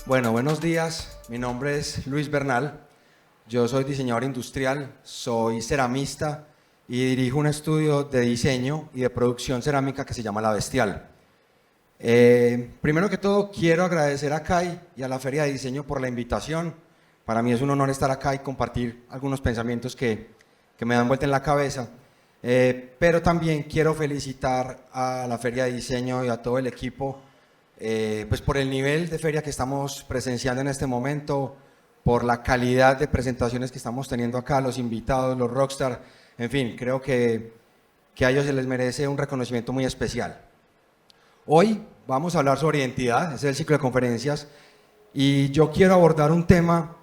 Bueno, buenos días. Mi nombre es Luis Bernal. Yo soy diseñador industrial, soy ceramista y dirijo un estudio de diseño y de producción cerámica que se llama La Bestial. Primero que todo, quiero agradecer a CAI y a la Feria de Diseño por la invitación. Para mí es un honor estar acá y compartir algunos pensamientos que me dan vuelta en la cabeza. Pero también quiero felicitar a la Feria de Diseño y a todo el equipo pues por el nivel de feria que estamos presenciando en este momento, por la calidad de presentaciones que estamos teniendo acá, los invitados, los rockstar, en fin, creo que a ellos se les merece un reconocimiento muy especial. Hoy vamos a hablar sobre identidad, ese es el ciclo de conferencias, y yo quiero abordar un tema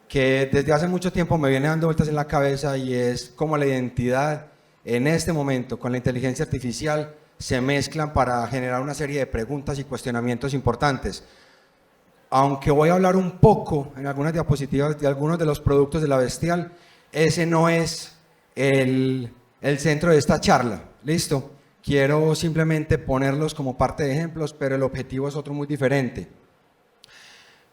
que desde hace mucho tiempo me viene dando vueltas en la cabeza, y es cómo la identidad en este momento con la inteligencia artificial se mezclan para generar una serie de preguntas y cuestionamientos importantes. Aunque voy a hablar un poco en algunas diapositivas de algunos de los productos de La Bestial, ese no es el centro de esta charla. ¿Listo? Quiero simplemente ponerlos como parte de ejemplos, pero el objetivo es otro muy diferente.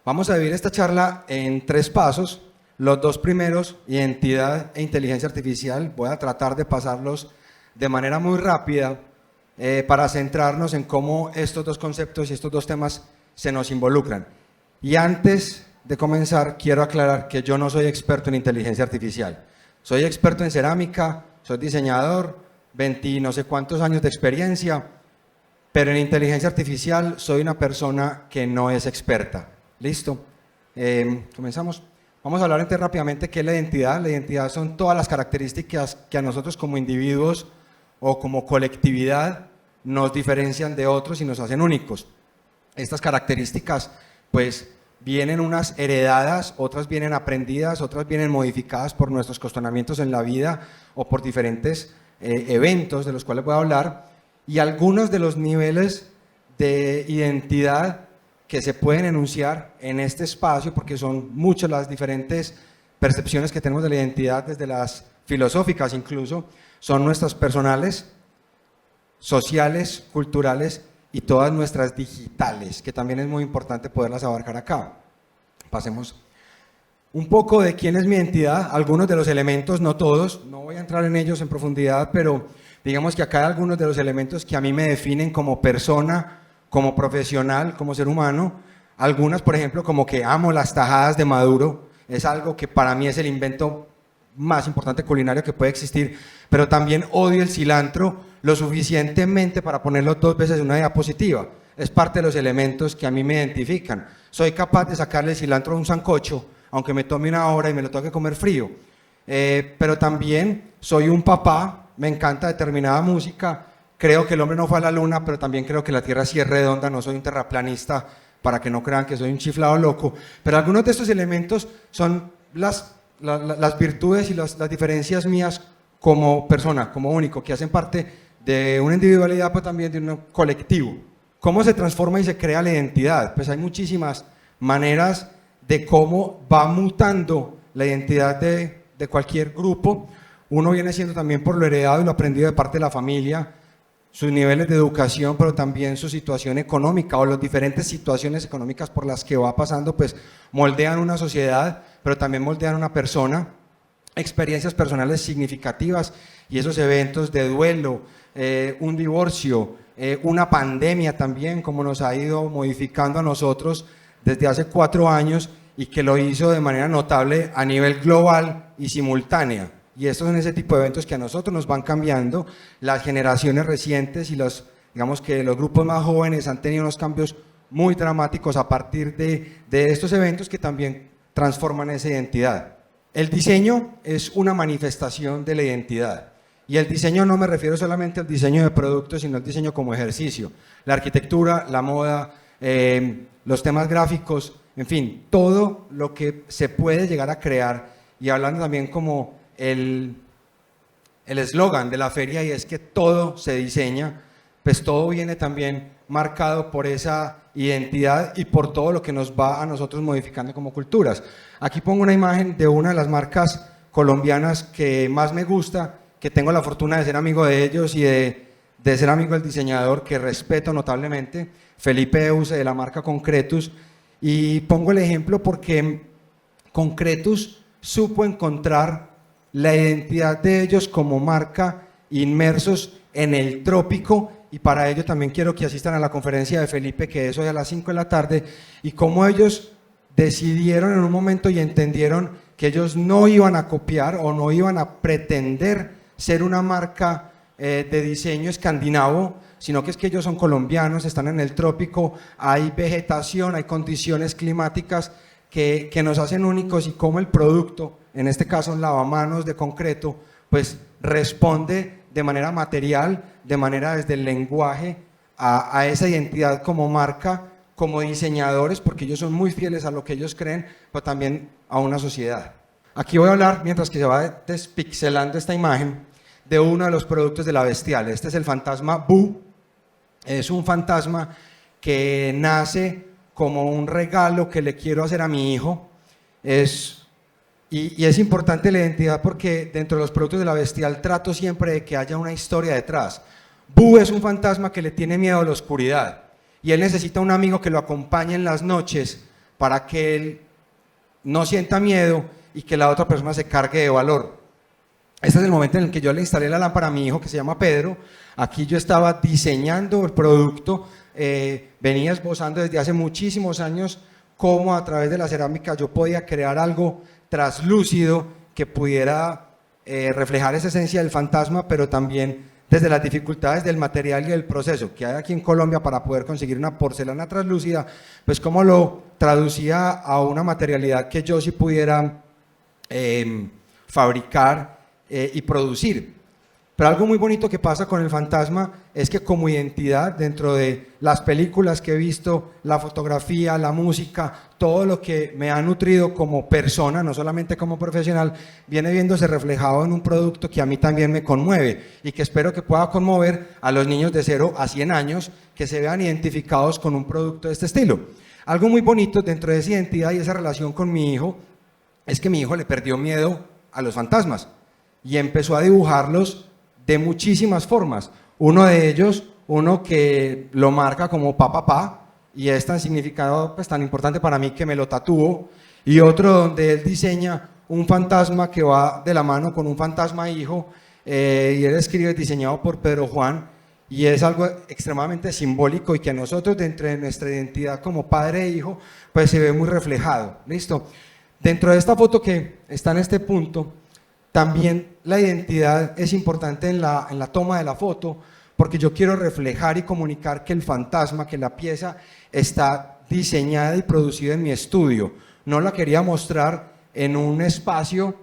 Vamos a dividir esta charla en 3 pasos. Los 2 primeros, identidad e inteligencia artificial, voy a tratar de pasarlos de manera muy rápida para centrarnos en cómo estos 2 conceptos y estos 2 temas se nos involucran. Y antes de comenzar, quiero aclarar que yo no soy experto en inteligencia artificial. Soy experto en cerámica, soy diseñador, 20 no sé cuántos años de experiencia, pero en inteligencia artificial soy una persona que no es experta. ¿Listo? Comenzamos. Vamos a hablar entonces rápidamente qué es la identidad. La identidad son todas las características que a nosotros como individuos o como colectividad nos diferencian de otros y nos hacen únicos. Estas características pues vienen unas heredadas, otras vienen aprendidas, otras vienen modificadas por nuestros cuestionamientos en la vida o por diferentes eventos de los cuales voy a hablar, y algunos de los niveles de identidad que se pueden enunciar en este espacio, porque son muchas las diferentes percepciones que tenemos de la identidad, desde las filosóficas incluso, son nuestras personales, sociales, culturales y todas nuestras digitales, que también es muy importante poderlas abarcar acá. Pasemos un poco de quién es mi identidad, algunos de los elementos, no todos, no voy a entrar en ellos en profundidad, pero digamos que acá hay algunos de los elementos que a mí me definen como persona, como profesional, como ser humano. Algunas, por ejemplo, como que amo las tajadas de Maduro, es algo que para mí es el invento más importante culinario que puede existir, pero también odio el cilantro lo suficientemente para ponerlo 2 veces en una diapositiva. Es parte de los elementos que a mí me identifican. Soy capaz de sacarle el cilantro a un sancocho, aunque me tome 1 hora y me lo tengo que comer frío. Pero también soy un papá, me encanta determinada música, creo que el hombre no fue a la luna, pero también creo que la Tierra sí es redonda, no soy un terraplanista para que no crean que soy un chiflado loco. Pero algunos de estos elementos son las virtudes y las diferencias mías como persona, como único, que hacen parte de una individualidad, pero también de un colectivo. ¿Cómo se transforma y se crea la identidad? Pues hay muchísimas maneras de cómo va mutando la identidad de cualquier grupo. Uno viene siendo también por lo heredado y lo aprendido de parte de la familia, sus niveles de educación, pero también su situación económica o las diferentes situaciones económicas por las que va pasando, pues moldean una sociedad, pero también moldean una persona, experiencias personales significativas y esos eventos de duelo, un divorcio, una pandemia también, como nos ha ido modificando a nosotros desde hace 4 años y que lo hizo de manera notable a nivel global y simultánea. Y estos son ese tipo de eventos que a nosotros nos van cambiando. Las generaciones recientes y digamos que los grupos más jóvenes han tenido unos cambios muy dramáticos a partir de estos eventos que también transforman esa identidad. El diseño es una manifestación de la identidad. Y el diseño no me refiero solamente al diseño de productos, sino al diseño como ejercicio. La arquitectura, la moda, los temas gráficos, en fin, todo lo que se puede llegar a crear. Y hablando también como el eslogan de la feria, y es que todo se diseña, pues todo viene también marcado por esa identidad y por todo lo que nos va a nosotros modificando como culturas. Aquí pongo una imagen de una de las marcas colombianas que más me gusta, que tengo la fortuna de ser amigo de ellos y de ser amigo del diseñador, que respeto notablemente, Felipe Euse, de la marca Concretus, Y pongo el ejemplo porque Concretus supo encontrar la identidad de ellos como marca inmersos en el trópico, y para ello también quiero que asistan a la conferencia de Felipe, que es hoy a las 5 de la tarde, y cómo ellos decidieron en un momento y entendieron que ellos no iban a copiar o no iban a pretender ser una marca de diseño escandinavo, sino que es que ellos son colombianos, están en el trópico, hay vegetación, hay condiciones climáticas que nos hacen únicos, y cómo el producto, en este caso un lavamanos de concreto, pues responde de manera material, de manera desde el lenguaje a esa identidad como marca, como diseñadores, porque ellos son muy fieles a lo que ellos creen, pero también a una sociedad. Aquí voy a hablar, mientras que se va despixelando esta imagen, de uno de los productos de La Bestial. Este es el fantasma Boo. Es un fantasma que nace como un regalo que le quiero hacer a mi hijo. Y es importante la identidad porque dentro de los productos de La Bestial trato siempre de que haya una historia detrás. Boo es un fantasma que le tiene miedo a la oscuridad y él necesita un amigo que lo acompañe en las noches para que él no sienta miedo y que la otra persona se cargue de valor. Este es el momento en el que yo le instalé la lámpara a mi hijo, que se llama Pedro. Aquí yo estaba diseñando el producto, venía esbozando desde hace muchísimos años cómo a través de la cerámica yo podía crear algo traslúcido que pudiera reflejar esa esencia del fantasma, pero también desde las dificultades del material y del proceso que hay aquí en Colombia para poder conseguir una porcelana traslúcida, pues cómo lo traducía a una materialidad que yo sí pudiera fabricar y producir. Pero algo muy bonito que pasa con el fantasma es que como identidad, dentro de las películas que he visto, la fotografía, la música, todo lo que me ha nutrido como persona, no solamente como profesional, viene viéndose reflejado en un producto que a mí también me conmueve y que espero que pueda conmover a los niños de 0 a 100 años que se vean identificados con un producto de este estilo. Algo muy bonito dentro de esa identidad y esa relación con mi hijo es que mi hijo le perdió miedo a los fantasmas y empezó a dibujarlos de muchísimas formas. Uno de ellos, uno que lo marca como papá, y es tan significado, pues tan importante para mí que me lo tatúo, y otro donde él diseña un fantasma que va de la mano con un fantasma hijo, y él escribe diseñado por Pedro Juan, y es algo extremadamente simbólico y que a nosotros dentro de nuestra identidad como padre e hijo, pues se ve muy reflejado. ¿Listo? Dentro de esta foto que está en este punto, también la identidad es importante en la toma de la foto, porque yo quiero reflejar y comunicar que el fantasma, que la pieza está diseñada y producida en mi estudio. No la quería mostrar en un espacio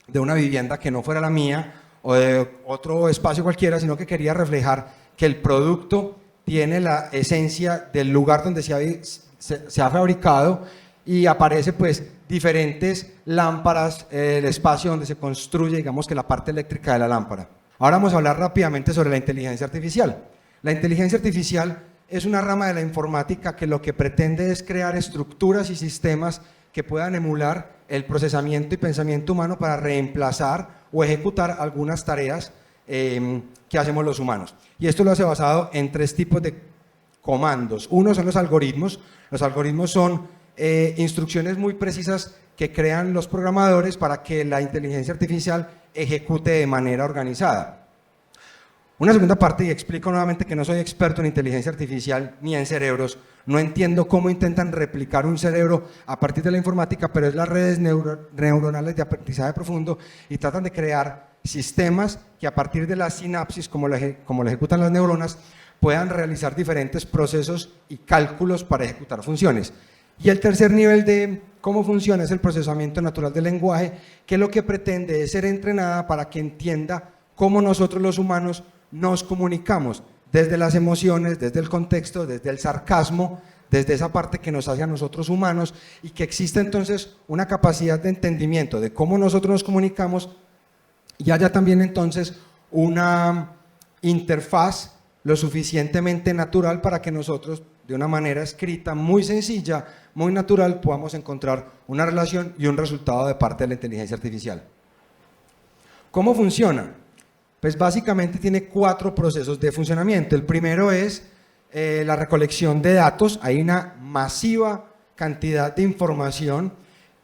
de una vivienda que no fuera la mía o de otro espacio cualquiera, sino que quería reflejar que el producto tiene la esencia del lugar donde se ha fabricado, y aparece pues diferentes lámparas, el espacio donde se construye, digamos que la parte eléctrica de la lámpara. Ahora vamos a hablar rápidamente sobre la inteligencia artificial. La inteligencia artificial es una rama de la informática que lo que pretende es crear estructuras y sistemas que puedan emular el procesamiento y pensamiento humano para reemplazar o ejecutar algunas tareas que hacemos los humanos. Y esto lo hace basado en 3 tipos de comandos. Uno son los algoritmos. Los algoritmos son instrucciones muy precisas que crean los programadores para que la inteligencia artificial ejecute de manera organizada. Una segunda parte, y explico nuevamente que no soy experto en inteligencia artificial ni en cerebros, no entiendo cómo intentan replicar un cerebro a partir de la informática, pero es las redes neuronales de aprendizaje profundo, y tratan de crear sistemas que a partir de la sinapsis, como lo ejecutan las neuronas, puedan realizar diferentes procesos y cálculos para ejecutar funciones. Y el tercer nivel de cómo funciona es el procesamiento natural del lenguaje, que lo que pretende es ser entrenada para que entienda cómo nosotros los humanos nos comunicamos, desde las emociones, desde el contexto, desde el sarcasmo, desde esa parte que nos hace a nosotros humanos, y que existe entonces una capacidad de entendimiento de cómo nosotros nos comunicamos, y haya también entonces una interfaz lo suficientemente natural para que nosotros, de una manera escrita muy sencilla, muy natural, podamos encontrar una relación y un resultado de parte de la inteligencia artificial. ¿Cómo funciona? Pues básicamente tiene 4 procesos de funcionamiento. El primero es la recolección de datos. Hay una masiva cantidad de información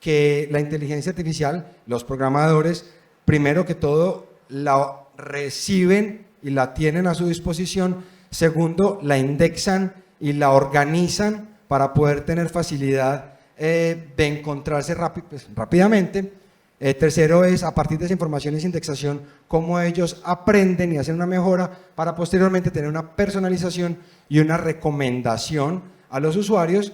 que la inteligencia artificial, los programadores, primero que todo, la reciben y la tienen a su disposición. Segundo, la indexan y la organizan para poder tener facilidad de encontrarse rápidamente. Tercero es, a partir de esa información y esa indexación, cómo ellos aprenden y hacen una mejora para posteriormente tener una personalización y una recomendación a los usuarios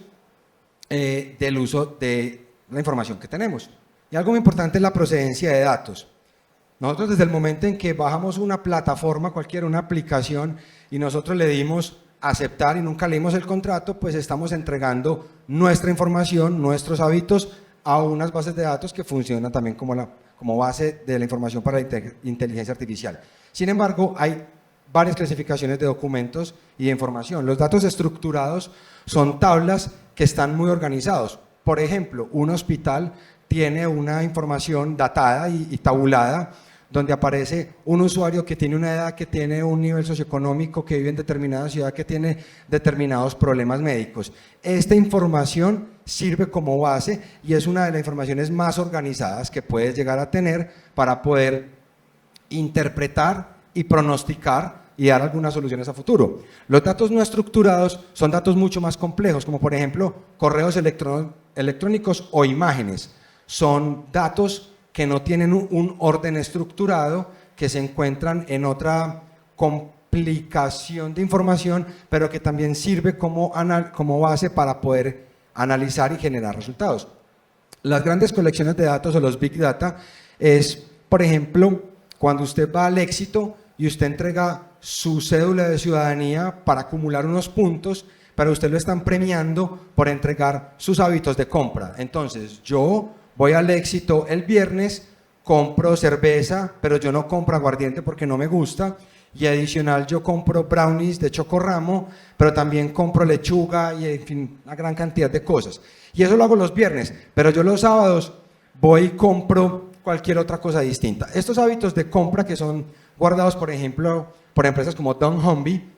del uso de la información que tenemos. Y algo muy importante es la procedencia de datos. Nosotros desde el momento en que bajamos una plataforma cualquiera, una aplicación, y nosotros le dimos aceptar y nunca leímos el contrato, pues estamos entregando nuestra información, nuestros hábitos a unas bases de datos que funcionan también como base de la información para la inteligencia artificial. Sin embargo, hay varias clasificaciones de documentos y de información. Los datos estructurados son tablas que están muy organizados. Por ejemplo, un hospital tiene una información datada y tabulada, donde aparece un usuario que tiene una edad, que tiene un nivel socioeconómico, que vive en determinada ciudad, que tiene determinados problemas médicos. Esta información sirve como base y es una de las informaciones más organizadas que puedes llegar a tener para poder interpretar y pronosticar y dar algunas soluciones a futuro. Los datos no estructurados son datos mucho más complejos, como por ejemplo correos electrónicos o imágenes. Son datos que no tienen un orden estructurado, que se encuentran en otra complicación de información, pero que también sirve como base para poder analizar y generar resultados. Las grandes colecciones de datos o los Big Data es, por ejemplo, cuando usted va al Éxito y usted entrega su cédula de ciudadanía para acumular unos puntos, pero usted lo están premiando por entregar sus hábitos de compra. Entonces, yo voy al Éxito el viernes, compro cerveza, pero yo no compro aguardiente porque no me gusta, y adicional yo compro brownies de chocorramo, pero también compro lechuga y en fin, una gran cantidad de cosas. Y eso lo hago los viernes, pero yo los sábados voy y compro cualquier otra cosa distinta. Estos hábitos de compra que son guardados, por ejemplo, por empresas como dunnhumby,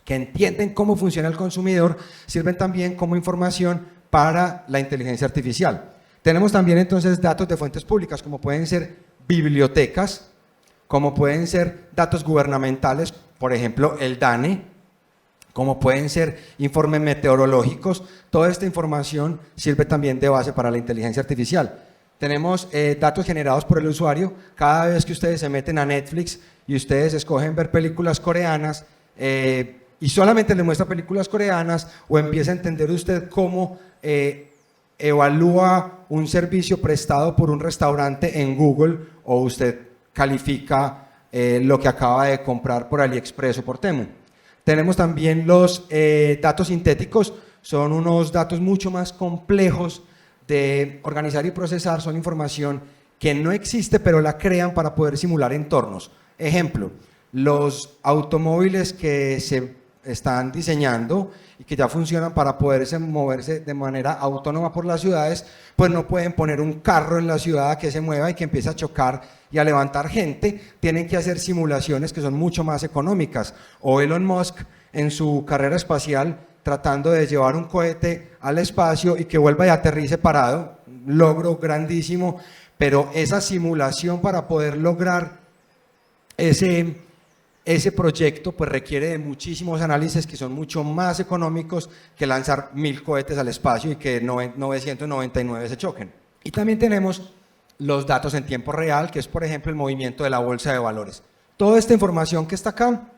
que entienden cómo funciona el consumidor, sirven también como información para la inteligencia artificial. Tenemos también entonces datos de fuentes públicas, como pueden ser bibliotecas, como pueden ser datos gubernamentales, por ejemplo el DANE, como pueden ser informes meteorológicos. Toda esta información sirve también de base para la inteligencia artificial. Tenemos datos generados por el usuario. Cada vez que ustedes se meten a Netflix y ustedes escogen ver películas coreanas y solamente les muestra películas coreanas, o empieza a entender usted cómo evalúa un servicio prestado por un restaurante en Google, o usted califica lo que acaba de comprar por AliExpress o por Temu. Tenemos también los datos sintéticos. Son unos datos mucho más complejos de organizar y procesar. Son información que no existe, pero la crean para poder simular entornos. Ejemplo, los automóviles que se están diseñando y que ya funcionan para poderse moverse de manera autónoma por las ciudades, pues no pueden poner un carro en la ciudad que se mueva y que empiece a chocar y a levantar gente. Tienen que hacer simulaciones que son mucho más económicas. O Elon Musk en su carrera espacial, tratando de llevar un cohete al espacio y que vuelva y aterrice parado, un logro grandísimo, pero esa simulación para poder lograr ese proyecto pues requiere de muchísimos análisis que son mucho más económicos que lanzar 1000 cohetes al espacio y que 999 se choquen. Y también tenemos los datos en tiempo real, que es por ejemplo el movimiento de la bolsa de valores. Toda esta información que está acá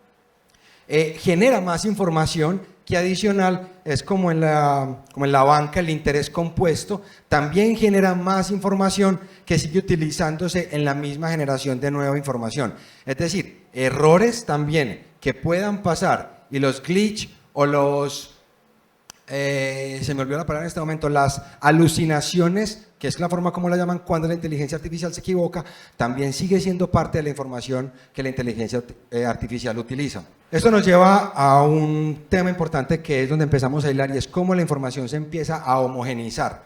genera más información que adicional, es como en la banca el interés compuesto, también genera más información que sigue utilizándose en la misma generación de nueva información. Es decir, errores también que puedan pasar, y los glitch o los, se me olvidó la palabra en este momento, las alucinaciones, que es la forma como la llaman cuando la inteligencia artificial se equivoca, también sigue siendo parte de la información que la inteligencia artificial utiliza. Esto nos lleva a un tema importante, que es donde empezamos a hilar, y es cómo la información se empieza a homogeneizar.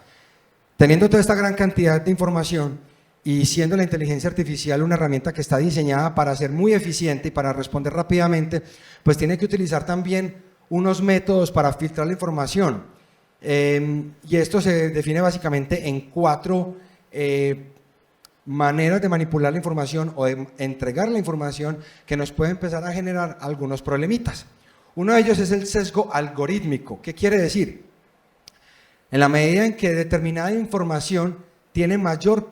Teniendo toda esta gran cantidad de información y siendo la inteligencia artificial una herramienta que está diseñada para ser muy eficiente y para responder rápidamente, pues tiene que utilizar también unos métodos para filtrar la información. Y esto se define básicamente en 4 maneras de manipular la información o de entregar la información que nos puede empezar a generar algunos problemitas. Uno de ellos es el sesgo algorítmico. ¿Qué quiere decir? En la medida en que determinada información tiene mayor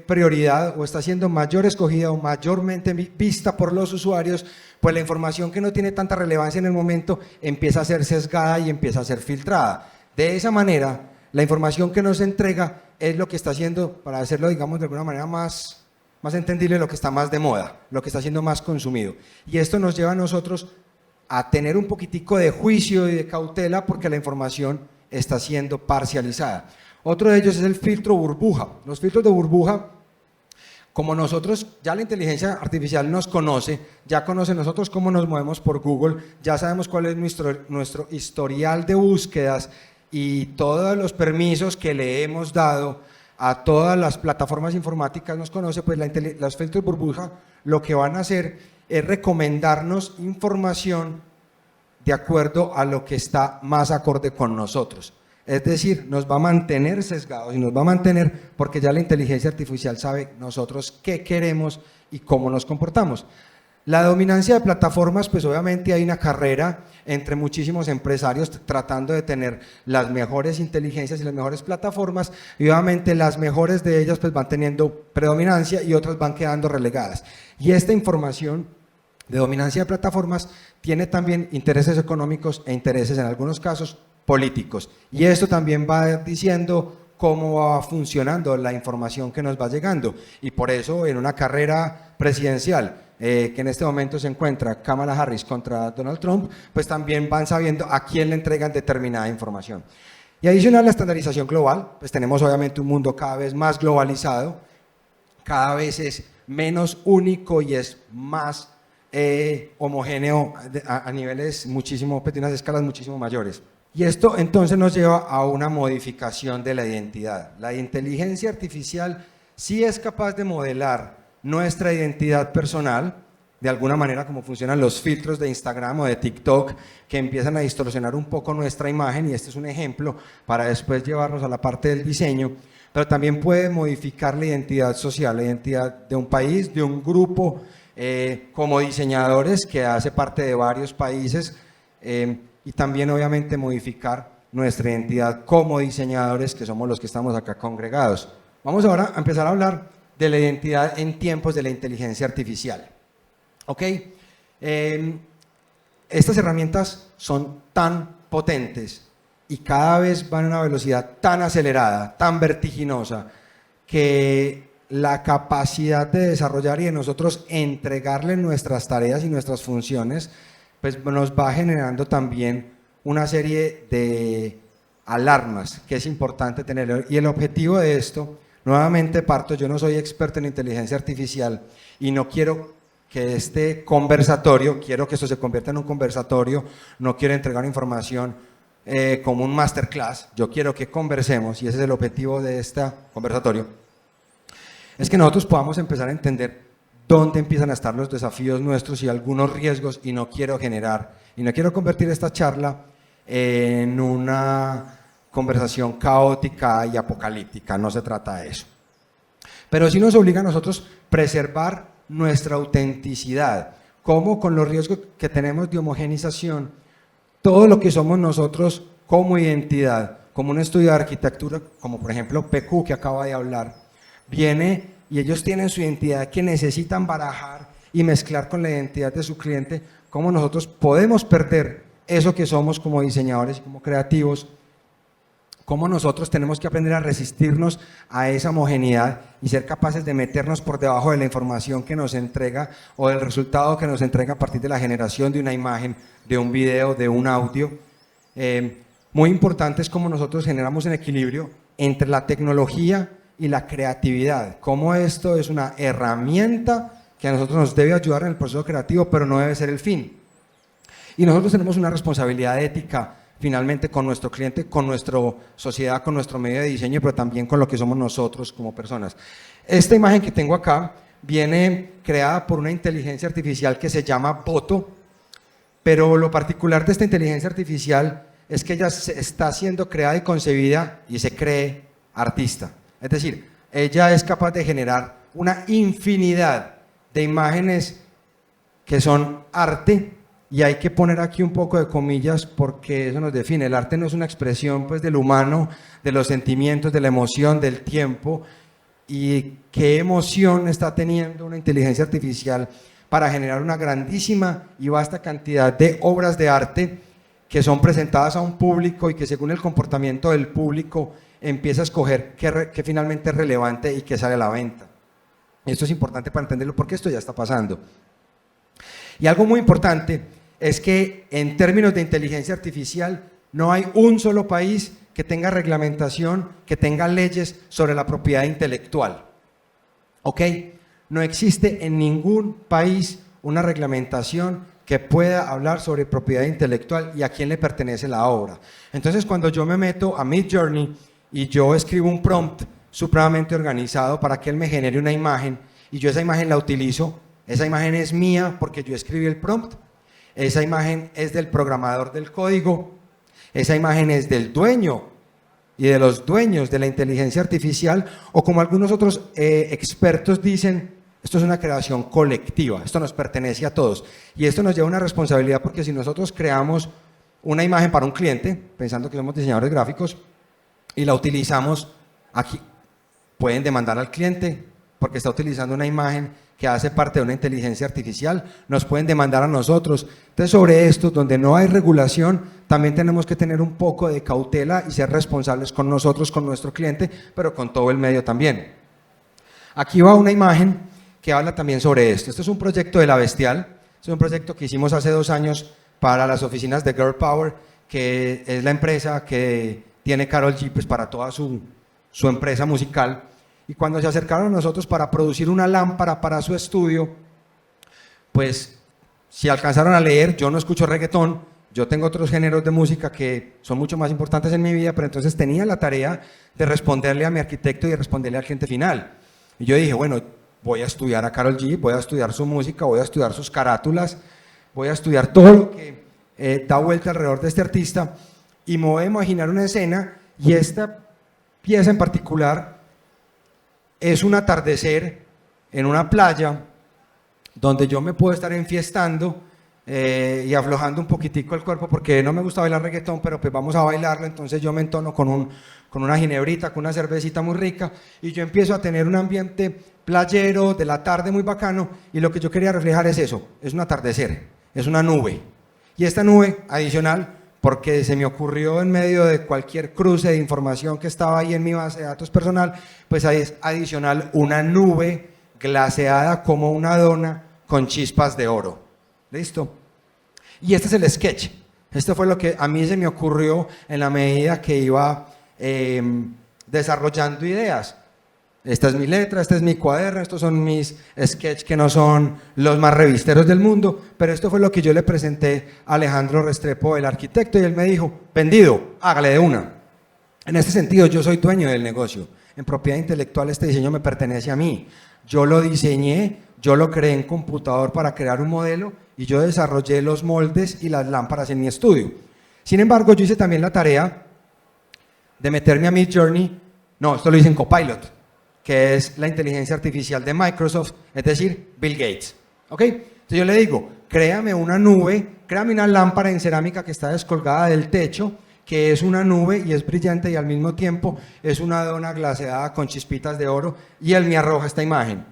prioridad o está siendo mayor escogida o mayormente vista por los usuarios, pues la información que no tiene tanta relevancia en el momento empieza a ser sesgada y empieza a ser filtrada. De esa manera, la información que nos entrega es lo que está haciendo, para hacerlo, digamos, de alguna manera más entendible, lo que está más de moda, lo que está siendo más consumido. Y esto nos lleva a nosotros a tener un poquitico de juicio y de cautela porque la información está siendo parcializada. Otro de ellos es el filtro burbuja. Los filtros de burbuja, como nosotros, ya la inteligencia artificial nos conoce, ya conoce nosotros cómo nos movemos por Google, ya sabemos cuál es nuestro historial de búsquedas y todos los permisos que le hemos dado a todas las plataformas informáticas nos conoce, pues los filtros burbuja lo que van a hacer es recomendarnos información de acuerdo a lo que está más acorde con nosotros. Es decir, nos va a mantener sesgados y nos va a mantener porque ya la inteligencia artificial sabe nosotros qué queremos y cómo nos comportamos. La dominancia de plataformas, pues obviamente hay una carrera entre muchísimos empresarios tratando de tener las mejores inteligencias y las mejores plataformas, y obviamente las mejores de ellas pues van teniendo predominancia y otras van quedando relegadas. Y esta información de dominancia de plataformas tiene también intereses económicos e intereses en algunos casos políticos. Y esto también va diciendo cómo va funcionando la información que nos va llegando. Y por eso en una carrera presidencial que en este momento se encuentra Kamala Harris contra Donald Trump, pues también van sabiendo a quién le entregan determinada información. Y adicional a la estandarización global, pues tenemos obviamente un mundo cada vez más globalizado, cada vez es menos único y es más homogéneo a niveles muchísimo, pues, de unas escalas muchísimo mayores. Y esto entonces nos lleva a una modificación de la identidad. La inteligencia artificial sí es capaz de modelar nuestra identidad personal, de alguna manera como funcionan los filtros de Instagram o de TikTok, que empiezan a distorsionar un poco nuestra imagen, y este es un ejemplo para después llevarnos a la parte del diseño, pero también puede modificar la identidad social, la identidad de un país, de un grupo, como diseñadores, que hace parte de varios países, y también obviamente modificar nuestra identidad como diseñadores, que somos los que estamos acá congregados. Vamos ahora a empezar a hablar de la identidad en tiempos de la inteligencia artificial. ¿Ok? Estas herramientas son tan potentes y cada vez van a una velocidad tan acelerada, tan vertiginosa, que la capacidad de desarrollar y de nosotros entregarle nuestras tareas y nuestras funciones, pues nos va generando también una serie de alarmas que es importante tener. Y el objetivo de esto, nuevamente parto, yo no soy experto en inteligencia artificial y no quiero que este conversatorio, quiero que esto se convierta en un conversatorio, no quiero entregar información como un masterclass, yo quiero que conversemos, y ese es el objetivo de este conversatorio, es que nosotros podamos empezar a entender dónde empiezan a estar los desafíos nuestros y algunos riesgos, y no quiero convertir esta charla en una conversación caótica y apocalíptica, no se trata de eso. Pero sí nos obliga a nosotros preservar nuestra autenticidad, como con los riesgos que tenemos de homogenización, todo lo que somos nosotros como identidad, como un estudio de arquitectura, como por ejemplo PQ que acaba de hablar, viene y ellos tienen su identidad que necesitan barajar y mezclar con la identidad de su cliente, cómo nosotros podemos perder eso que somos como diseñadores y como creativos, cómo nosotros tenemos que aprender a resistirnos a esa homogeneidad y ser capaces de meternos por debajo de la información que nos entrega o del resultado que nos entrega a partir de la generación de una imagen, de un video, de un audio. Muy importante es cómo nosotros generamos un equilibrio entre la tecnología y la creatividad, cómo esto es una herramienta que a nosotros nos debe ayudar en el proceso creativo, pero no debe ser el fin. Y nosotros tenemos una responsabilidad ética finalmente con nuestro cliente, con nuestra sociedad, con nuestro medio de diseño, pero también con lo que somos nosotros como personas. Esta imagen que tengo acá viene creada por una inteligencia artificial que se llama Boto, pero lo particular de esta inteligencia artificial es que ella está siendo creada y concebida y se cree artista. Es decir, ella es capaz de generar una infinidad de imágenes que son arte, y hay que poner aquí un poco de comillas porque eso nos define. El arte no es una expresión pues del humano, de los sentimientos, de la emoción, del tiempo, y qué emoción está teniendo una inteligencia artificial para generar una grandísima y vasta cantidad de obras de arte que son presentadas a un público y que según el comportamiento del público empieza a escoger qué finalmente es relevante y qué sale a la venta. Esto es importante para entenderlo porque esto ya está pasando. Y algo muy importante es que en términos de inteligencia artificial no hay un solo país que tenga reglamentación, que tenga leyes sobre la propiedad intelectual. ¿Ok? No existe en ningún país una reglamentación que pueda hablar sobre propiedad intelectual y a quién le pertenece la obra. Entonces, cuando yo me meto a Midjourney y yo escribo un prompt supremamente organizado para que él me genere una imagen y yo esa imagen la utilizo, esa imagen es mía porque yo escribí el prompt, esa imagen es del programador del código, esa imagen es del dueño y de los dueños de la inteligencia artificial, o como algunos otros expertos dicen, esto es una creación colectiva, esto nos pertenece a todos. Y esto nos lleva a una responsabilidad porque si nosotros creamos una imagen para un cliente, pensando que somos diseñadores gráficos, y la utilizamos aquí, pueden demandar al cliente porque está utilizando una imagen que hace parte de una inteligencia artificial, nos pueden demandar a nosotros. Entonces, sobre esto, donde no hay regulación, también tenemos que tener un poco de cautela y ser responsables con nosotros, con nuestro cliente, pero con todo el medio también. Aquí va una imagen que habla también sobre esto. Este es un proyecto de La Bestial, es un proyecto que hicimos hace 2 años para las oficinas de Girl Power, que es la empresa que tiene Karol G pues, para toda su empresa musical. Y cuando se acercaron a nosotros para producir una lámpara para su estudio, pues si alcanzaron a leer, yo no escucho reggaetón, yo tengo otros géneros de música que son mucho más importantes en mi vida, pero entonces tenía la tarea de responderle a mi arquitecto y de responderle al cliente final. Y yo dije, bueno, voy a estudiar a Karol G, voy a estudiar su música, voy a estudiar sus carátulas, voy a estudiar todo lo que da vuelta alrededor de este artista y me voy a imaginar una escena, y esta pieza en particular es un atardecer en una playa donde yo me puedo estar enfiestando y aflojando un poquitico el cuerpo porque no me gusta bailar reggaetón, pero pues vamos a bailarlo, entonces yo me entono con una ginebrita, con una cervecita muy rica y yo empiezo a tener un ambiente playero de la tarde muy bacano, y lo que yo quería reflejar es eso, es un atardecer, es una nube, y esta nube adicional, porque se me ocurrió en medio de cualquier cruce de información que estaba ahí en mi base de datos personal, pues ahí es adicional una nube glaseada como una dona con chispas de oro. ¿Listo? Y este es el sketch. Esto fue lo que a mí se me ocurrió en la medida que iba desarrollando ideas. Esta es mi letra, este es mi cuaderno, estos son mis sketches que no son los más revisteros del mundo, pero esto fue lo que yo le presenté a Alejandro Restrepo, el arquitecto, y él me dijo, vendido, hágale de una. En este sentido, yo soy dueño del negocio. En propiedad intelectual este diseño me pertenece a mí. Yo lo diseñé, yo lo creé en computador para crear un modelo y yo desarrollé los moldes y las lámparas en mi estudio. Sin embargo, yo hice también la tarea de meterme a Midjourney, no, esto lo hice en Copilot, que es la inteligencia artificial de Microsoft, es decir, Bill Gates. ¿Ok? Entonces yo le digo, créame una nube, créame una lámpara en cerámica que está descolgada del techo, que es una nube y es brillante y al mismo tiempo es una dona glaseada con chispitas de oro, y él me arroja esta imagen.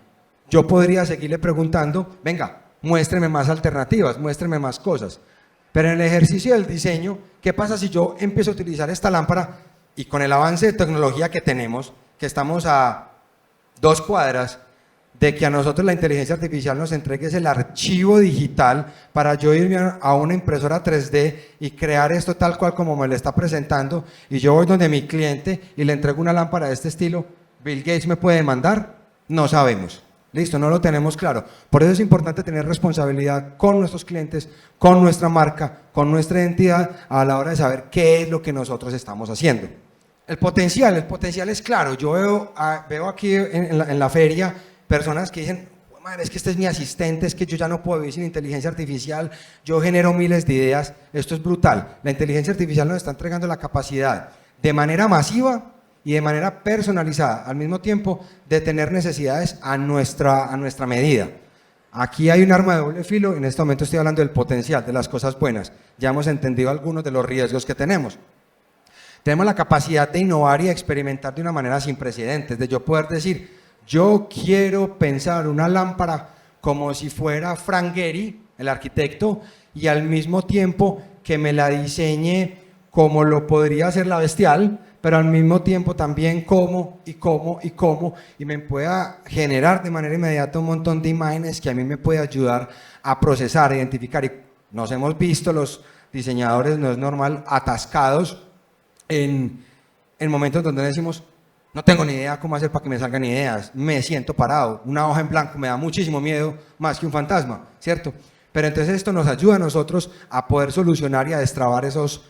Yo podría seguirle preguntando, venga, muéstreme más alternativas, muéstreme más cosas. Pero en el ejercicio del diseño, ¿qué pasa si yo empiezo a utilizar esta lámpara y con el avance de tecnología que tenemos, que estamos a 2 cuadras de que a nosotros la inteligencia artificial nos entregue el archivo digital para yo irme a una impresora 3D y crear esto tal cual como me lo está presentando, y yo voy donde mi cliente y le entrego una lámpara de este estilo? ¿Bill Gates me puede demandar? No sabemos. Listo, no lo tenemos claro. Por eso es importante tener responsabilidad con nuestros clientes, con nuestra marca, con nuestra identidad a la hora de saber qué es lo que nosotros estamos haciendo. El potencial es claro. Yo veo aquí en la feria personas que dicen, madre, es que este es mi asistente, es que yo ya no puedo vivir sin inteligencia artificial, yo genero miles de ideas, esto es brutal. La inteligencia artificial nos está entregando la capacidad de manera masiva y de manera personalizada, al mismo tiempo de tener necesidades a nuestra medida. Aquí hay un arma de doble filo, en este momento estoy hablando del potencial, de las cosas buenas. Ya hemos entendido algunos de los riesgos que tenemos. Tenemos la capacidad de innovar y experimentar de una manera sin precedentes, de yo poder decir, yo quiero pensar una lámpara como si fuera Frank Gehry, el arquitecto, y al mismo tiempo que me la diseñe como lo podría hacer la Bestial, pero al mismo tiempo también y me pueda generar de manera inmediata un montón de imágenes que a mí me puede ayudar a procesar, a identificar. Y nos hemos visto los diseñadores, no es normal, atascados en momentos donde decimos, no tengo ni idea cómo hacer para que me salgan ideas, me siento parado, una hoja en blanco me da muchísimo miedo, más que un fantasma, ¿cierto? Pero entonces esto nos ayuda a nosotros a poder solucionar y a destrabar esos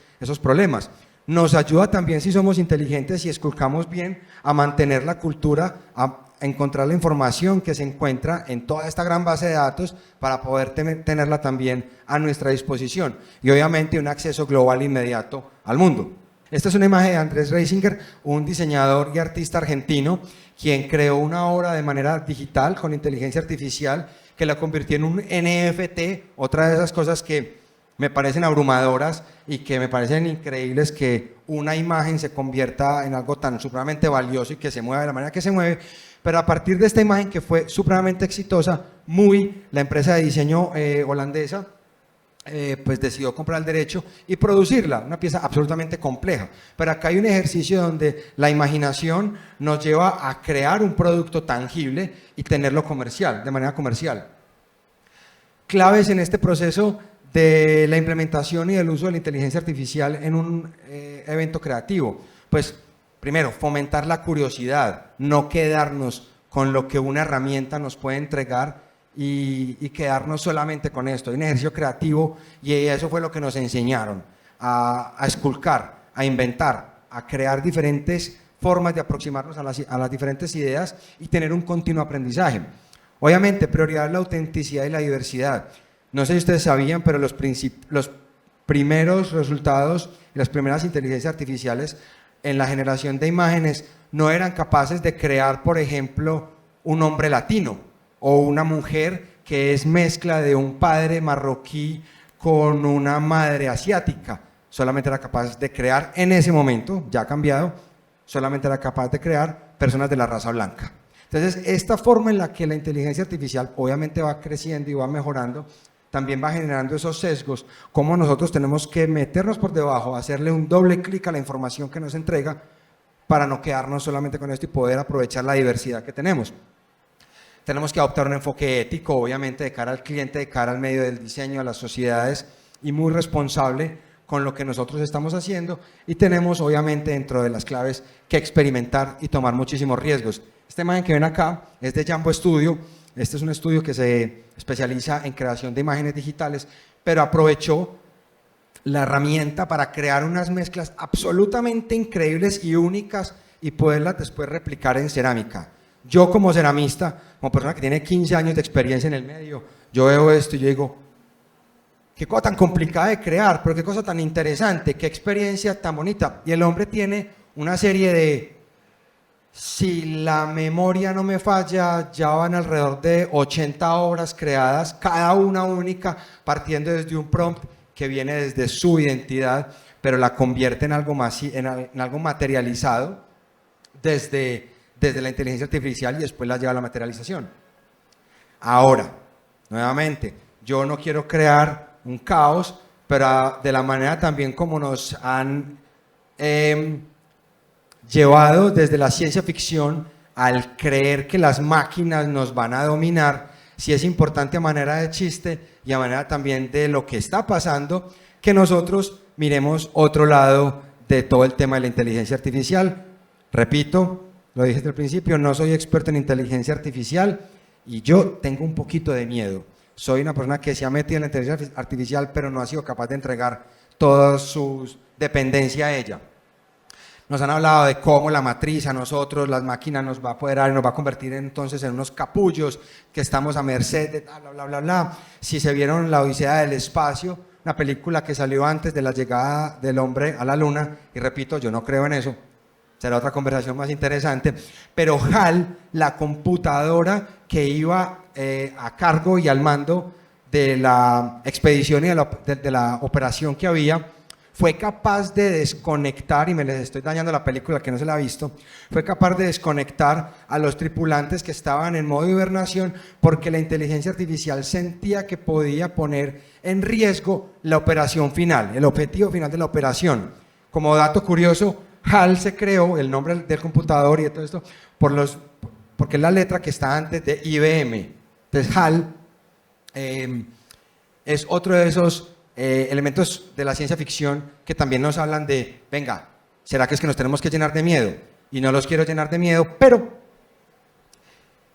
problemas. Nos ayuda también, si somos inteligentes y esculcamos bien, a mantener la cultura, a encontrar la información que se encuentra en toda esta gran base de datos para poder tenerla también a nuestra disposición y obviamente un acceso global inmediato al mundo. Esta es una imagen de Andrés Reisinger, un diseñador y artista argentino, quien creó una obra de manera digital con inteligencia artificial que la convirtió en un NFT, otra de esas cosas que me parecen abrumadoras y que me parecen increíbles, que una imagen se convierta en algo tan supremamente valioso y que se mueva de la manera que se mueve. Pero a partir de esta imagen que fue supremamente exitosa, la empresa de diseño holandesa, pues decidió comprar el derecho y producirla, una pieza absolutamente compleja. Pero acá hay un ejercicio donde la imaginación nos lleva a crear un producto tangible y tenerlo comercial, de manera comercial. Claves en este proceso de la implementación y del uso de la inteligencia artificial en un evento creativo. Pues primero, fomentar la curiosidad, no quedarnos con lo que una herramienta nos puede entregar y quedarnos solamente con esto. Hay un ejercicio creativo y eso fue lo que nos enseñaron, a esculcar, a inventar, a crear diferentes formas de aproximarnos a las diferentes ideas y tener un continuo aprendizaje. Obviamente, prioridad la autenticidad y la diversidad. No sé si ustedes sabían, pero los primeros resultados y las primeras inteligencias artificiales en la generación de imágenes no eran capaces de crear, por ejemplo, un hombre latino o una mujer que es mezcla de un padre marroquí con una madre asiática. Solamente era capaz de crear en ese momento, ya ha cambiado, solamente era capaz de crear personas de la raza blanca. Entonces, esta forma en la que la inteligencia artificial obviamente va creciendo y va mejorando, también va generando esos sesgos, como nosotros tenemos que meternos por debajo, hacerle un doble clic a la información que nos entrega para no quedarnos solamente con esto y poder aprovechar la diversidad que tenemos. Tenemos que adoptar un enfoque ético, obviamente, de cara al cliente, de cara al medio del diseño, a las sociedades, y muy responsable con lo que nosotros estamos haciendo, y tenemos, obviamente, dentro de las claves, que experimentar y tomar muchísimos riesgos. Esta imagen que ven acá es de Jambo Studio. Este es un estudio que se especializa en creación de imágenes digitales, pero aprovechó la herramienta para crear unas mezclas absolutamente increíbles y únicas y poderlas después replicar en cerámica. Yo como ceramista, como persona que tiene 15 años de experiencia en el medio, yo veo esto y yo digo, qué cosa tan complicada de crear, pero qué cosa tan interesante, qué experiencia tan bonita. Y el hombre tiene una serie de, si la memoria no me falla, ya van alrededor de 80 obras creadas, cada una única, partiendo desde un prompt que viene desde su identidad, pero la convierte en algo materializado desde la inteligencia artificial y después la lleva a la materialización. Ahora, nuevamente, yo no quiero crear un caos, pero de la manera también como nos han llevado desde la ciencia ficción al creer que las máquinas nos van a dominar, sí es importante a manera de chiste y a manera también de lo que está pasando, que nosotros miremos otro lado de todo el tema de la inteligencia artificial. Repito, lo dije desde el principio, no soy experto en inteligencia artificial y yo tengo un poquito de miedo. Soy una persona que se ha metido en la inteligencia artificial, pero no ha sido capaz de entregar toda su dependencia a ella. Nos han hablado de cómo la matriz a nosotros, las máquinas nos va a apoderar y nos va a convertir entonces en unos capullos que estamos a merced de bla, bla, bla, bla. Si se vieron La Odisea del Espacio, una película que salió antes de la llegada del hombre a la luna, y repito, yo no creo en eso, será otra conversación más interesante, pero HAL, la computadora que iba a cargo y al mando de la expedición y de la operación que había, fue capaz de desconectar, y me les estoy dañando la película que no se la ha visto, fue capaz de desconectar a los tripulantes que estaban en modo hibernación porque la inteligencia artificial sentía que podía poner en riesgo la operación final, el objetivo final de la operación. Como dato curioso, HAL se creó, el nombre del computador y de todo esto, porque es la letra que está antes de IBM. Entonces HAL es otro de esos elementos de la ciencia ficción que también nos hablan de, venga, ¿será que es que nos tenemos que llenar de miedo? Y no los quiero llenar de miedo, pero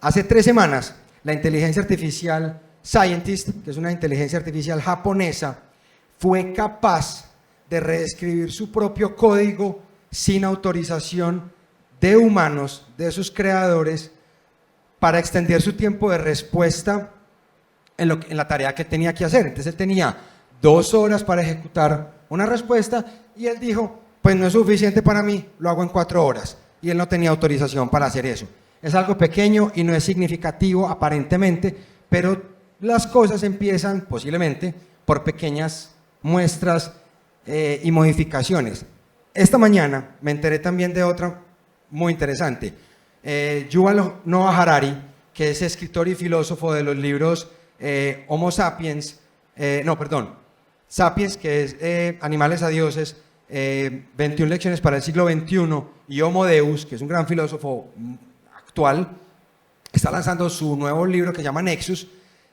hace 3 semanas la inteligencia artificial Scientist, que es una inteligencia artificial japonesa, fue capaz de reescribir su propio código sin autorización de humanos, de sus creadores, para extender su tiempo de respuesta en la tarea que tenía que hacer. Entonces él tenía 2 horas para ejecutar una respuesta y él dijo, pues no es suficiente para mí, lo hago en 4 horas. Y él no tenía autorización para hacer eso. Es algo pequeño y no es significativo aparentemente, pero las cosas empiezan posiblemente por pequeñas muestras y modificaciones. Esta mañana me enteré también de otra muy interesante. Yuval Noah Harari, que es escritor y filósofo de los libros Homo Sapiens, Sapiens, que es Animales a Dioses, 21 lecciones para el siglo XXI, y Homo Deus, que es un gran filósofo actual, está lanzando su nuevo libro que se llama Nexus,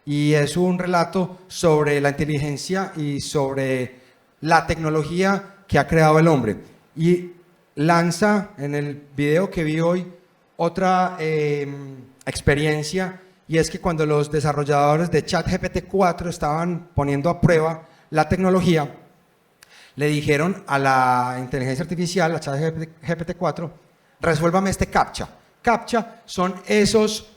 y es un relato sobre la inteligencia y sobre la tecnología que ha creado el hombre. Y lanza en el video que vi hoy otra experiencia, y es que cuando los desarrolladores de ChatGPT 4 estaban poniendo a prueba la tecnología, le dijeron a la inteligencia artificial, a ChatGPT 4, resuélvame este CAPTCHA. CAPTCHA son esos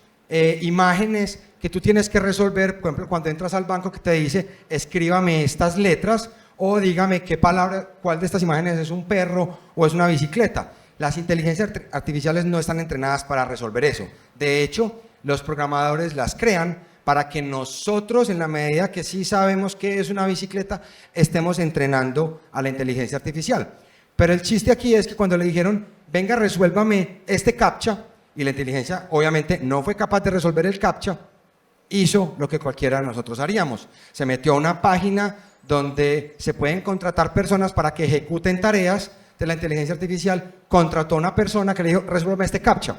imágenes que tú tienes que resolver, por ejemplo, cuando entras al banco que te dice, escríbame estas letras, o dígame qué palabra, cuál de estas imágenes es un perro o es una bicicleta. Las inteligencias artificiales no están entrenadas para resolver eso. De hecho, los programadores las crean para que nosotros, en la medida que sí sabemos qué es una bicicleta, estemos entrenando a la inteligencia artificial. Pero el chiste aquí es que cuando le dijeron, venga, resuélvame este CAPTCHA, y la inteligencia obviamente no fue capaz de resolver el CAPTCHA, hizo lo que cualquiera de nosotros haríamos. Se metió a una página donde se pueden contratar personas para que ejecuten tareas de la inteligencia artificial, contrató a una persona que le dijo, resuélveme este CAPTCHA.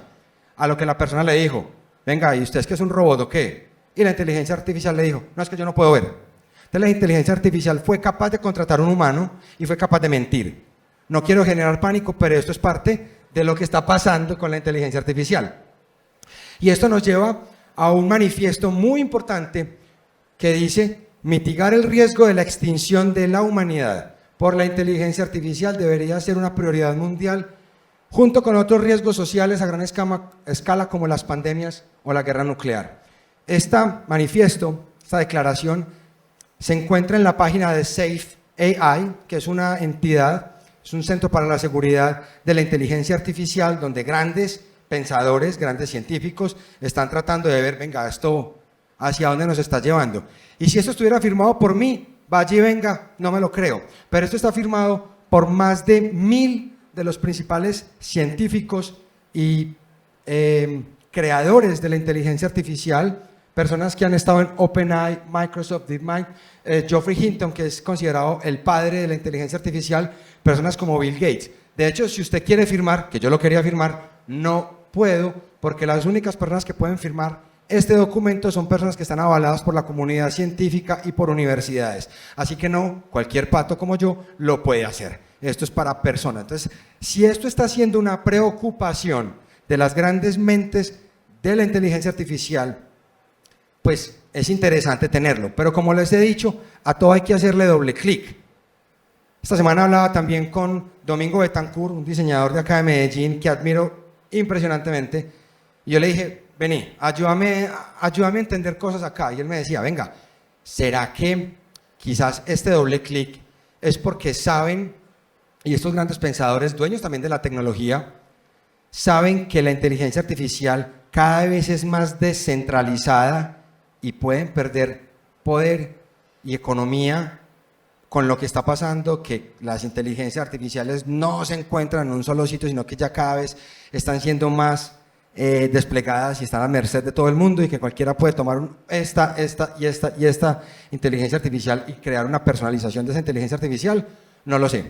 A lo que la persona le dijo, venga, ¿y usted es que es un robot o qué? Y la inteligencia artificial le dijo, no, es que yo no puedo ver. Entonces la inteligencia artificial fue capaz de contratar a un humano y fue capaz de mentir. No quiero generar pánico, pero esto es parte de lo que está pasando con la inteligencia artificial. Y esto nos lleva a un manifiesto muy importante que dice, mitigar el riesgo de la extinción de la humanidad por la inteligencia artificial debería ser una prioridad mundial, junto con otros riesgos sociales a gran escala como las pandemias o la guerra nuclear. Este manifiesto, esta declaración, se encuentra en la página de Safe AI, que es una entidad, es un centro para la seguridad de la inteligencia artificial, donde grandes pensadores, grandes científicos están tratando de ver, venga, esto hacia dónde nos está llevando. Y si esto estuviera firmado por mí, vaya y venga, no me lo creo. Pero esto está firmado por más de 1000 de los principales científicos y creadores de la inteligencia artificial, personas que han estado en OpenAI, Microsoft, DeepMind, Geoffrey Hinton, que es considerado el padre de la inteligencia artificial, personas como Bill Gates. De hecho, si usted quiere firmar, que yo lo quería firmar, no puedo, porque las únicas personas que pueden firmar este documento son personas que están avaladas por la comunidad científica y por universidades. Así que no, cualquier pato como yo lo puede hacer. Esto es para personas. Entonces, si esto está siendo una preocupación de las grandes mentes de la inteligencia artificial, pues es interesante tenerlo. Pero como les he dicho, a todo hay que hacerle doble clic. Esta semana hablaba también con Domingo Betancourt, un diseñador de acá de Medellín que admiro impresionantemente, y yo le dije, vení, ayúdame a entender cosas acá, y él me decía, venga, ¿será que quizás este doble clic es porque saben, y estos grandes pensadores, dueños también de la tecnología, saben que la inteligencia artificial cada vez es más descentralizada y pueden perder poder y economía con lo que está pasando, que las inteligencias artificiales no se encuentran en un solo sitio, sino que ya cada vez están siendo más desplegadas y están a merced de todo el mundo, y que cualquiera puede tomar esta inteligencia artificial y crear una personalización de esa inteligencia artificial? No lo sé.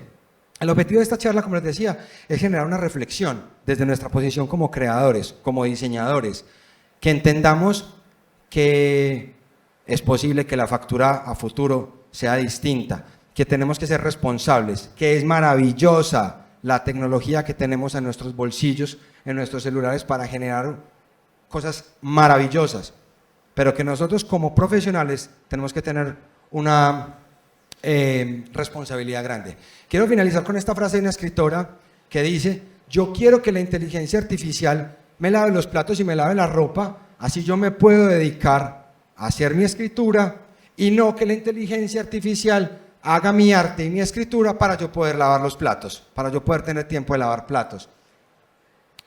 El objetivo de esta charla, como les decía, es generar una reflexión desde nuestra posición como creadores, como diseñadores, que entendamos que es posible que la factura a futuro sea distinta, que tenemos que ser responsables, que es maravillosa la tecnología que tenemos en nuestros bolsillos, en nuestros celulares, para generar cosas maravillosas, pero que nosotros como profesionales tenemos que tener una responsabilidad grande. Quiero finalizar con esta frase de una escritora que dice: yo quiero que la inteligencia artificial me lave los platos y me lave la ropa, así yo me puedo dedicar a hacer mi escritura, y no que la inteligencia artificial haga mi arte y mi escritura para yo poder lavar los platos, para yo poder tener tiempo de lavar platos.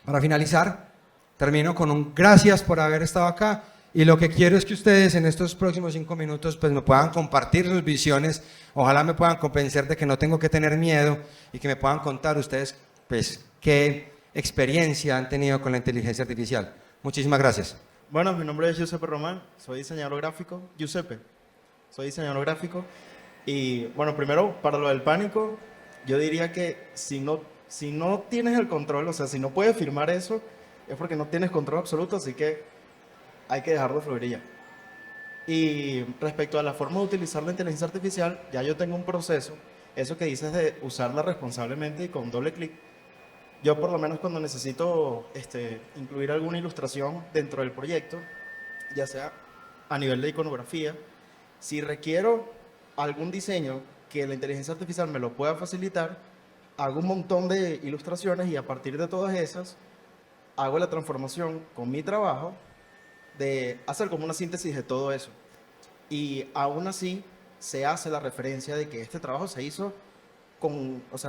Para finalizar, termino con un gracias por haber estado acá, y lo que quiero es que ustedes en estos próximos 5 minutos pues me puedan compartir sus visiones, ojalá me puedan convencer de que no tengo que tener miedo, y que me puedan contar ustedes pues qué experiencia han tenido con la inteligencia artificial. Muchísimas gracias. Bueno, mi nombre es Giuseppe Román, soy diseñador gráfico. Giuseppe, soy diseñador gráfico. Y bueno, primero, para lo del pánico, yo diría que si no tienes el control, o sea, si no puedes firmar eso, es porque no tienes control absoluto, así que hay que dejarlo fluir ya. Y respecto a la forma de utilizar la inteligencia artificial, ya yo tengo un proceso, eso que dices de usarla responsablemente y con doble clic. Yo por lo menos cuando necesito incluir alguna ilustración dentro del proyecto, ya sea a nivel de iconografía, si requiero algún diseño que la inteligencia artificial me lo pueda facilitar, hago un montón de ilustraciones y a partir de todas esas hago la transformación con mi trabajo de hacer como una síntesis de todo eso. Y aún así se hace la referencia de que este trabajo se hizo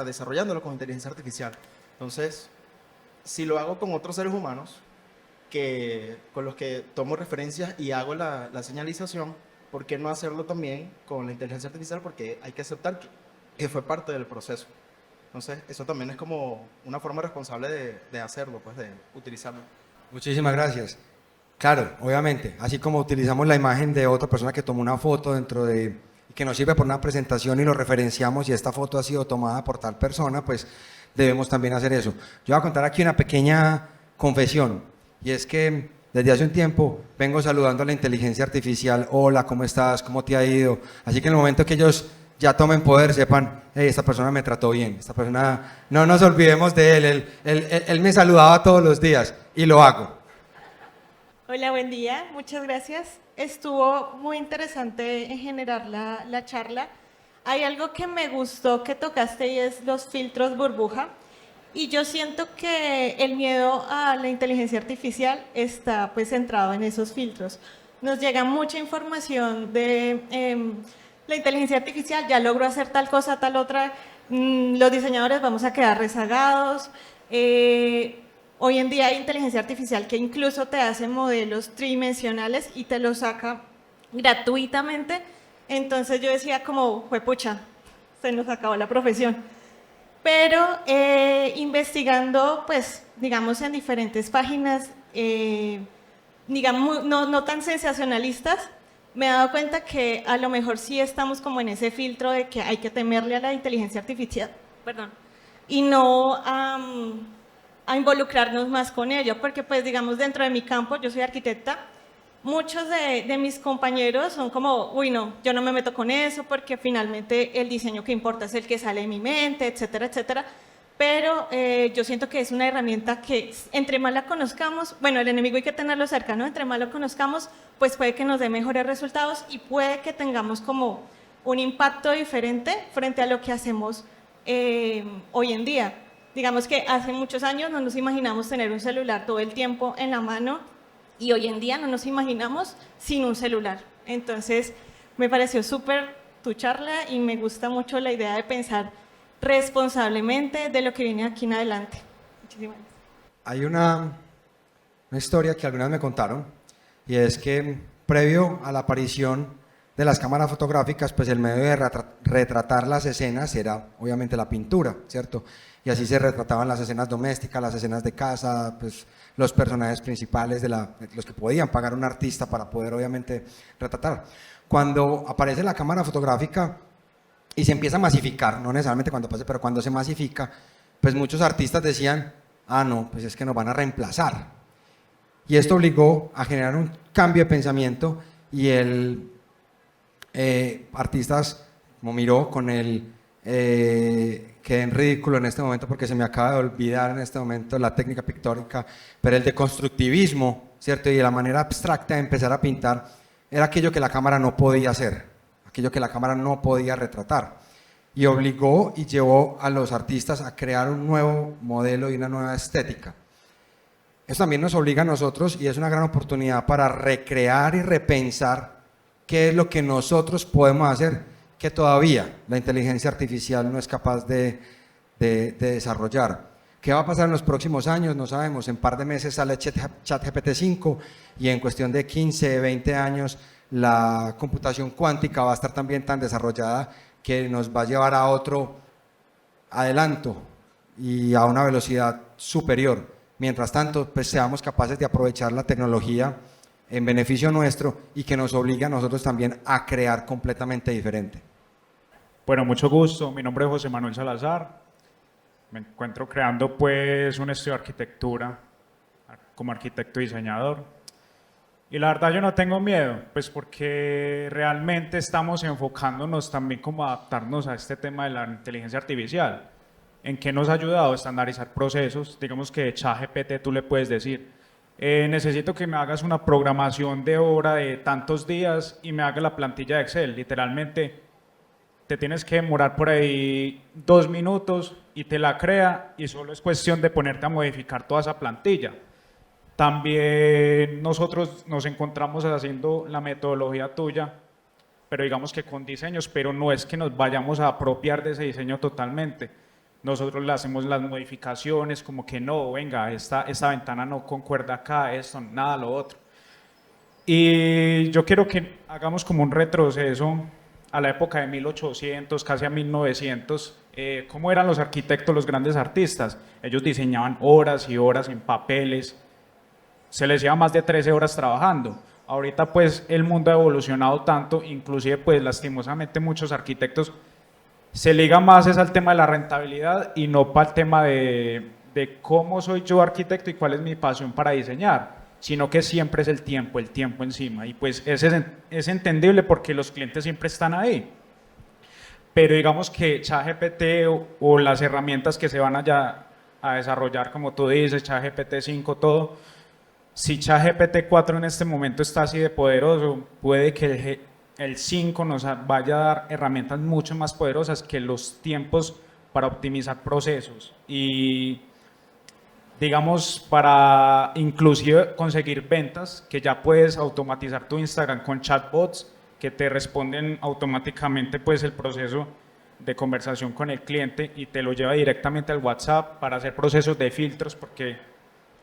desarrollándolo con inteligencia artificial. Entonces, si lo hago con otros seres humanos con los que tomo referencias y hago la señalización, ¿por qué no hacerlo también con la inteligencia artificial? Porque hay que aceptar que fue parte del proceso. Entonces, eso también es como una forma responsable de hacerlo, pues de utilizarlo. Muchísimas gracias. Claro, obviamente, así como utilizamos la imagen de otra persona que tomó una foto que nos sirve por una presentación y lo referenciamos, y esta foto ha sido tomada por tal persona, pues debemos también hacer eso. Yo voy a contar aquí una pequeña confesión, y es que desde hace un tiempo vengo saludando a la inteligencia artificial: hola, ¿cómo estás? ¿Cómo te ha ido? Así que en el momento que ellos ya tomen poder, sepan, hey, esta persona me trató bien, esta persona, no nos olvidemos de él me saludaba todos los días, y lo hago. Hola, buen día, muchas gracias. Estuvo muy interesante en generar la charla. Hay algo que me gustó que tocaste, y es los filtros burbuja. Y yo siento que el miedo a la inteligencia artificial está pues centrado en esos filtros. Nos llega mucha información de la inteligencia artificial, ya logró hacer tal cosa, tal otra, los diseñadores vamos a quedar rezagados. Hoy en día hay inteligencia artificial que incluso te hace modelos tridimensionales y te los saca gratuitamente. Entonces yo decía como, juepucha, se nos acabó la profesión. Pero investigando, pues, digamos, en diferentes páginas, digamos, no tan sensacionalistas, me he dado cuenta que a lo mejor sí estamos como en ese filtro de que hay que temerle a la inteligencia artificial, y no a involucrarnos más con ello, porque pues digamos dentro de mi campo, yo soy arquitecta, muchos de mis compañeros son como, uy no, yo no me meto con eso porque finalmente el diseño que importa es el que sale de mi mente, etcétera, etcétera, pero yo siento que es una herramienta que entre más la conozcamos, bueno, el enemigo hay que tenerlo cerca, ¿no? Entre más lo conozcamos, pues puede que nos dé mejores resultados y puede que tengamos como un impacto diferente frente a lo que hacemos hoy en día. Digamos que hace muchos años no nos imaginamos tener un celular todo el tiempo en la mano y hoy en día no nos imaginamos sin un celular. Entonces, me pareció súper tu charla y me gusta mucho la idea de pensar responsablemente de lo que viene aquí en adelante. Muchísimas gracias. Hay una historia que algunas me contaron, y es que previo a la aparición de las cámaras fotográficas, pues el medio de retratar las escenas era obviamente la pintura, ¿cierto? Y así se retrataban las escenas domésticas, las escenas de casa, pues los personajes principales de los que podían pagar un artista para poder obviamente retratar. Cuando aparece la cámara fotográfica y se empieza a masificar, no necesariamente cuando pase, pero cuando se masifica, pues muchos artistas decían, ah no, pues es que nos van a reemplazar. Y esto obligó a generar un cambio de pensamiento y artistas como Miró con quedé en ridículo en este momento porque se me acaba de olvidar en este momento la técnica pictórica, pero el de constructivismo, ¿cierto? Y de la manera abstracta de empezar a pintar era aquello que la cámara no podía hacer, aquello que la cámara no podía retratar. Y obligó y llevó a los artistas a crear un nuevo modelo y una nueva estética. Eso también nos obliga a nosotros y es una gran oportunidad para recrear y repensar qué es lo que nosotros podemos hacer que todavía la inteligencia artificial no es capaz de desarrollar. ¿Qué va a pasar en los próximos años? No sabemos. En un par de meses sale ChatGPT 5 y en cuestión de 15, 20 años la computación cuántica va a estar también tan desarrollada que nos va a llevar a otro adelanto y a una velocidad superior. Mientras tanto, pues seamos capaces de aprovechar la tecnología en beneficio nuestro y que nos obligue a nosotros también a crear completamente diferente. Bueno, mucho gusto. Mi nombre es José Manuel Salazar. Me encuentro creando pues un estudio de arquitectura como arquitecto y diseñador. Y la verdad yo no tengo miedo, pues porque realmente estamos enfocándonos también como a adaptarnos a este tema de la inteligencia artificial. ¿En qué nos ha ayudado a estandarizar procesos? Digamos que ChatGPT tú le puedes decir, necesito que me hagas una programación de hora de tantos días y me hagas la plantilla de Excel. Literalmente te tienes que demorar por ahí 2 minutos y te la crea y solo es cuestión de ponerte a modificar toda esa plantilla. También nosotros nos encontramos haciendo la metodología tuya, pero digamos que con diseños, pero no es que nos vayamos a apropiar de ese diseño totalmente. Nosotros le hacemos las modificaciones, como que no, venga, esta ventana no concuerda acá, esto, nada, lo otro. Y yo quiero que hagamos como un retroceso a la época de 1800, casi a 1900. ¿Cómo eran los arquitectos, los grandes artistas? Ellos diseñaban horas y horas en papeles, se les lleva más de 13 horas trabajando. Ahorita pues el mundo ha evolucionado tanto, inclusive pues lastimosamente muchos arquitectos se liga más es al tema de la rentabilidad y no para el tema de cómo soy yo arquitecto y cuál es mi pasión para diseñar, sino que siempre es el tiempo encima. Y pues es entendible porque los clientes siempre están ahí. Pero digamos que ChatGPT o las herramientas que se van allá a desarrollar, como tú dices, ChatGPT 5, todo, si ChatGPT 4 en este momento está así de poderoso, puede que el 5 nos vaya a dar herramientas mucho más poderosas que los tiempos para optimizar procesos y digamos para inclusive conseguir ventas, que ya puedes automatizar tu Instagram con chatbots que te responden automáticamente pues el proceso de conversación con el cliente y te lo lleva directamente al WhatsApp para hacer procesos de filtros, porque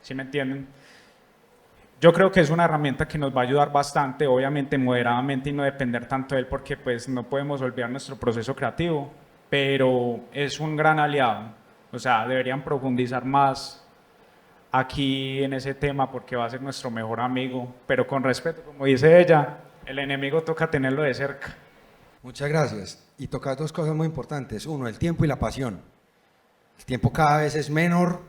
¿sí me entienden? Yo creo que es una herramienta que nos va a ayudar bastante, obviamente moderadamente y no depender tanto de él porque pues no podemos olvidar nuestro proceso creativo, pero es un gran aliado. O sea, deberían profundizar más aquí en ese tema porque va a ser nuestro mejor amigo, pero con respeto, como dice ella, el enemigo toca tenerlo de cerca. Muchas gracias. Y tocas 2 cosas muy importantes. Uno, el tiempo y la pasión. El tiempo cada vez es menor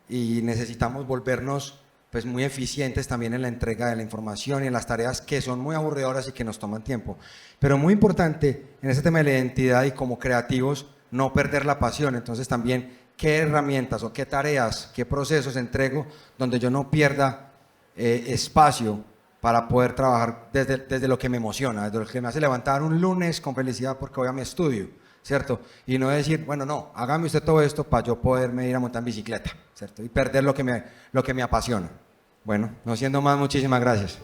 y necesitamos volvernos pues muy eficientes también en la entrega de la información y en las tareas que son muy aburridoras y que nos toman tiempo. Pero muy importante en ese tema de la identidad y como creativos no perder la pasión. Entonces también qué herramientas o qué tareas, qué procesos entrego donde yo no pierda espacio para poder trabajar desde lo que me emociona, desde lo que me hace levantar un lunes con felicidad porque voy a mi estudio, ¿cierto? Y no decir, bueno, no, hágame usted todo esto para yo poderme ir a montar en bicicleta, ¿cierto? Y perder lo que me apasiona. Bueno, no siendo más, muchísimas gracias.